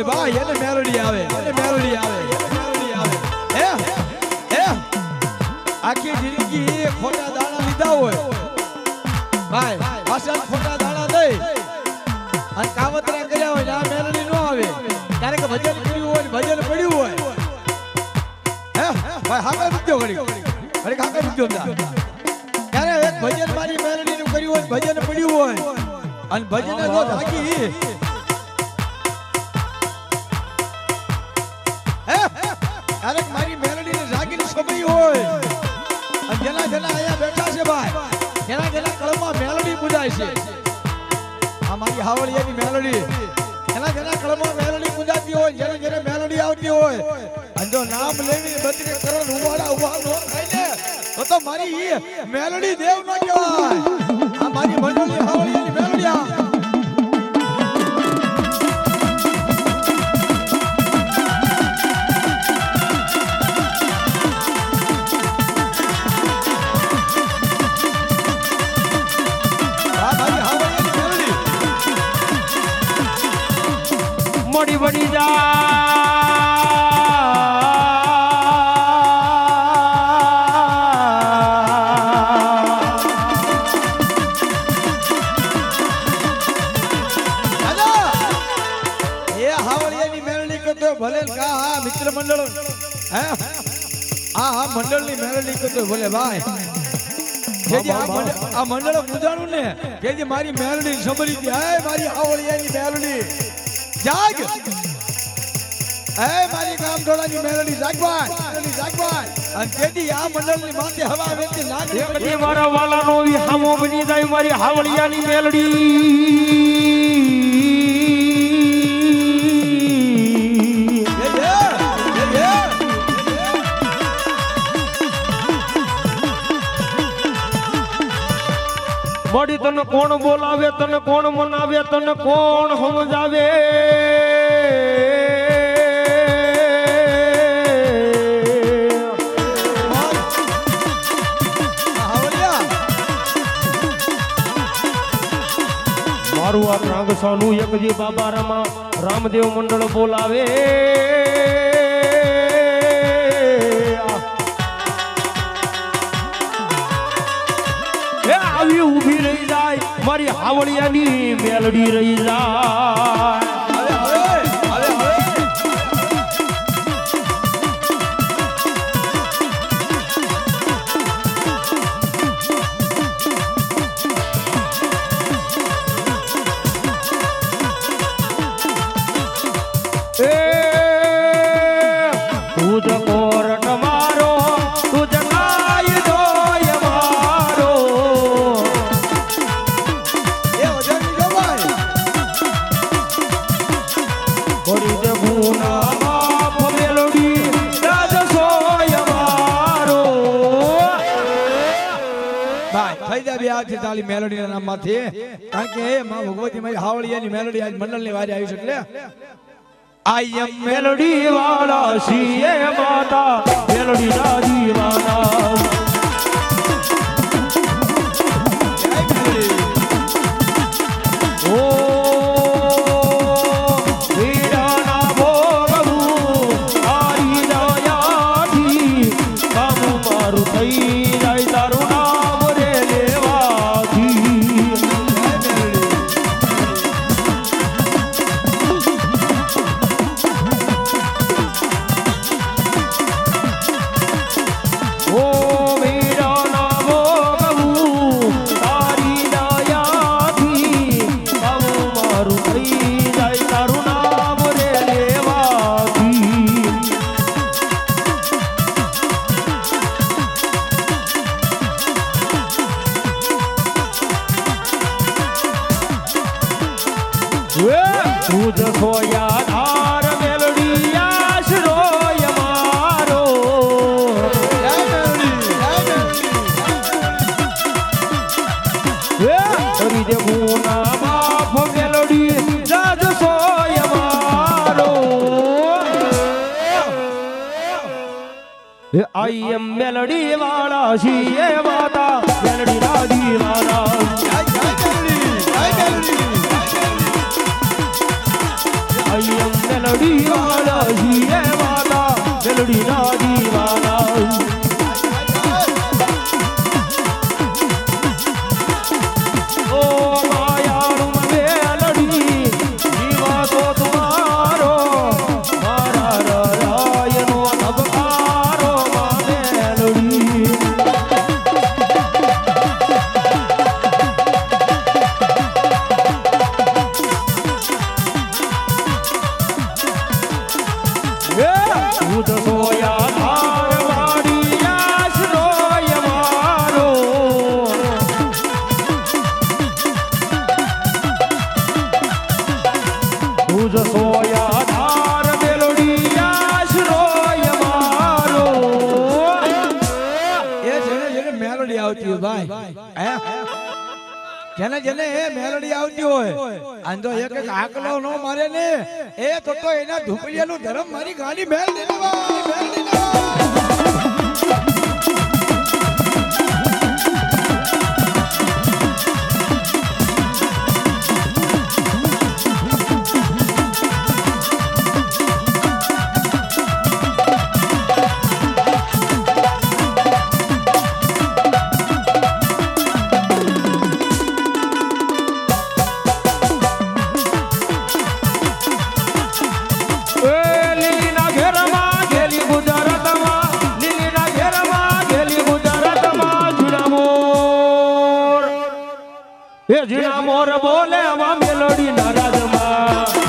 ભાઈ એને મેલોડી આવે આખી જિંદગી ખોટા દાણા લીધા હોય ભાઈ પાછળ ખોટા દાણા દઈ અને કાવતરા કર્યા હોય આ મેલોડી નો આવે ક્યારેક ભજન કર્યું હોય ભજન પડ્યું હોય ભાઈ હાકે મૂકજો ઘડી હાકે મૂકજો ક્યારે એક ભજન મારી મેલોડી નું કર્યું હોય ભજન પડ્યું હોય અને ભજન જો જાગી ક્યારેક મારી મેલોડી ને જાગીને સમય હોય અને જેના અહીંયા બેઠા છે ભાઈ જેના કળમાં મેલોડી પૂજાય છે આ મારી હાવળિયાની મેલોડી જેના કળમાં મેલોડી પૂજાતી હોય જેને મેલોડી આવતી હોય અને જો નામ લેવી 32 કરોડ ઉવાડા ઉભા નો થાય ને તો મારી મેલોડી દેવ નો કહેવાય આ મારી મંડળની હાવળિયાની મેલોડી આ બની જા ભલે મિત્ર મંડળ હા મંડળની મેળવણી કરતો ભલે ભાઈ આ મંડળ પૂજાણું ને કે મારી મેળવણી સંભળી હતી મારી હાવળિયાની મેળવણી જાગ મારી ગામ ઢોળાની મેલડી જાગવાય અને તેથી આ મંડળની માથે હવા વેચી લાગે એકડી મારા વાલાનો હામો બની જાય મારી હાવળિયાની મેલડી મોડી તને કોણ બોલાવે તને કોણ મનાવે તને કોણ સમજાવે મારું આ રાંગસાનું એકજી બાબા રમા રામદેવ મંડળ બોલાવે આવી ઊભી રહી જાય મારી હાવળિયાની મેલડી રહી જાય તાલી મેલોડી ના નામ માંથી કારણ કે માં ભગવતી મારી હાવળિયાની મેલોડી આજ મંડળની વારી આવી છે એટલે આઈ એમ મેલોડી વાળા સીએ માતા મેલોડી રાજી વાળા ઓ વીરાના ભોગવું આરી દયાથી કામ મારું થઈ જાય તારું નામ રે आई एम मेलडी वाला सी ये माता मेलडी राजी वाला મેલડી ના દીવાના ઓ માયાળુ મેલડી જીવા તો તમારો મારા રાયનો નબકારો મેલડી ઉદ સોયા ધાર વાડી આશરોય મારો ઉદ સોયા ધાર મેલડી આશરોય મારો એ જેને જેને મેલોડી આવતી હોય ભાઈ હે જેને જેને એ મેલોડી આવતી હોય આંધો એક એક આકલો નો મારે ને એ તો એના ધુપડિયાનું ધર્મ મારી ગાડી મેલ દેવા મેલ દેવા જીણા મોર બોલે આમાં મેલોડી ના રાજમાં